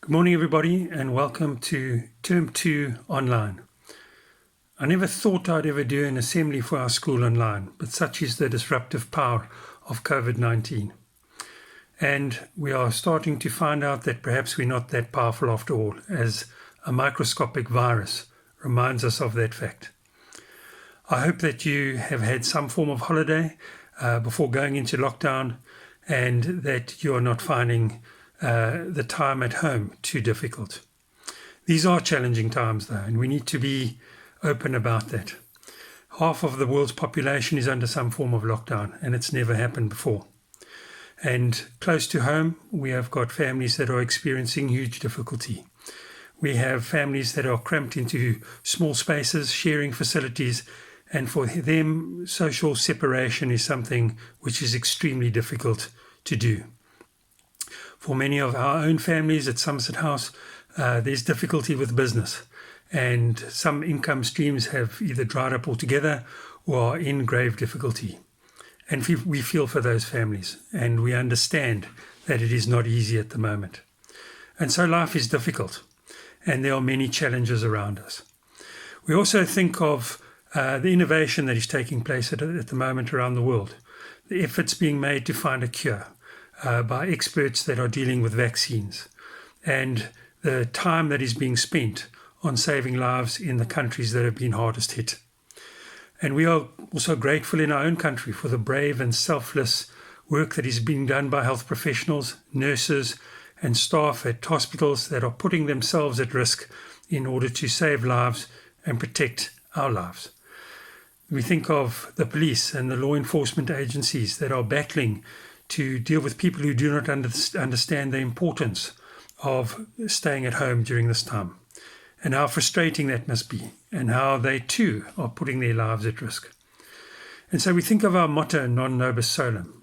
Good morning, everybody, and welcome to Term 2 Online. I never thought I'd ever do an assembly for our school online, but such is the disruptive power of COVID-19. And we are starting to find out that perhaps we're not that powerful after all, as a microscopic virus reminds us of that fact. I hope that you have had some form of holiday before going into lockdown, and that you are not finding the time at home too difficult. These are challenging times though, and we need to be open about that. Half of the world's population is under some form of lockdown, and it's never happened before. And close to home, we have got families that are experiencing huge difficulty. We have families that are cramped into small spaces, sharing facilities, and for them, social separation is something which is extremely difficult to do. For many of our own families at Somerset House, there's difficulty with business, and some income streams have either dried up altogether or are in grave difficulty. And we feel for those families, and we understand that it is not easy at the moment. And so life is difficult, and there are many challenges around us. We also think of the innovation that is taking place at the moment around the world, the efforts being made to find a cure by experts that are dealing with vaccines, and the time that is being spent on saving lives in the countries that have been hardest hit. And we are also grateful in our own country for the brave and selfless work that is being done by health professionals, nurses, and staff at hospitals that are putting themselves at risk in order to save lives and protect our lives. We think of the police and the law enforcement agencies that are battling to deal with people who do not understand the importance of staying at home during this time, and how frustrating that must be, and how they too are putting their lives at risk. And so we think of our motto, non nobis solum,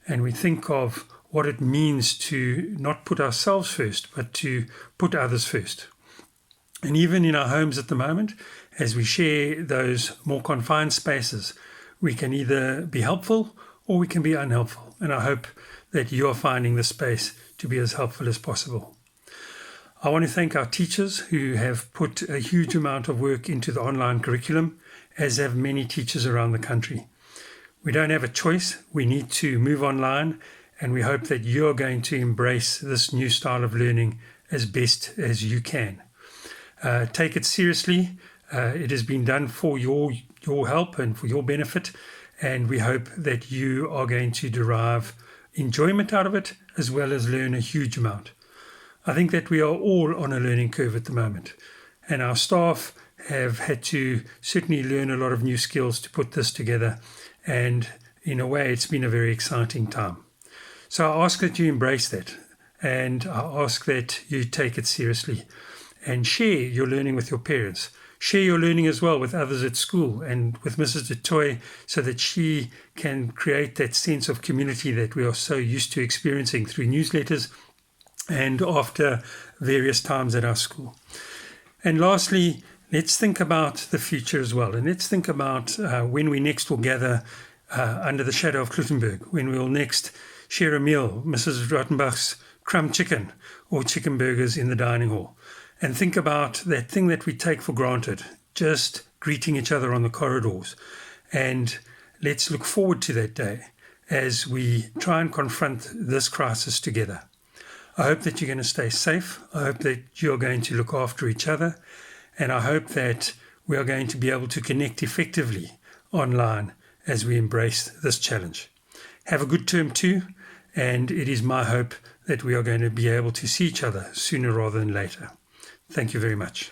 and we think of what it means to not put ourselves first, but to put others first. And even in our homes at the moment, as we share those more confined spaces, we can either be helpful or we can be unhelpful. And I hope that you are finding the space to be as helpful as possible. I want to thank our teachers who have put a huge amount of work into the online curriculum, as have many teachers around the country. We don't have a choice. We need to move online, and we hope that you're going to embrace this new style of learning as best as you can. Take it seriously. It has been done for your help and for your benefit, and we hope that you are going to derive enjoyment out of it as well as learn a huge amount. I think that we are all on a learning curve at the moment, and our staff have had to certainly learn a lot of new skills to put this together, and in a way it's been a very exciting time. So I ask that you embrace that, and I ask that you take it seriously and share your learning with your parents. Share your learning as well with others at school and with Mrs. Du Toit, so that she can create that sense of community that we are so used to experiencing through newsletters and after various times at our school. And lastly, let's think about the future as well. And let's think about when we next will gather under the shadow of Cluttenberg, when we will next share a meal, Mrs. Rottenbach's crumb chicken or chicken burgers in the dining hall. And think about that thing that we take for granted, just greeting each other on the corridors. And let's look forward to that day as we try and confront this crisis together. I hope that you're going to stay safe. I hope that you're going to look after each other. And I hope that we are going to be able to connect effectively online as we embrace this challenge. Have a good term too. And it is my hope that we are going to be able to see each other sooner rather than later. Thank you very much.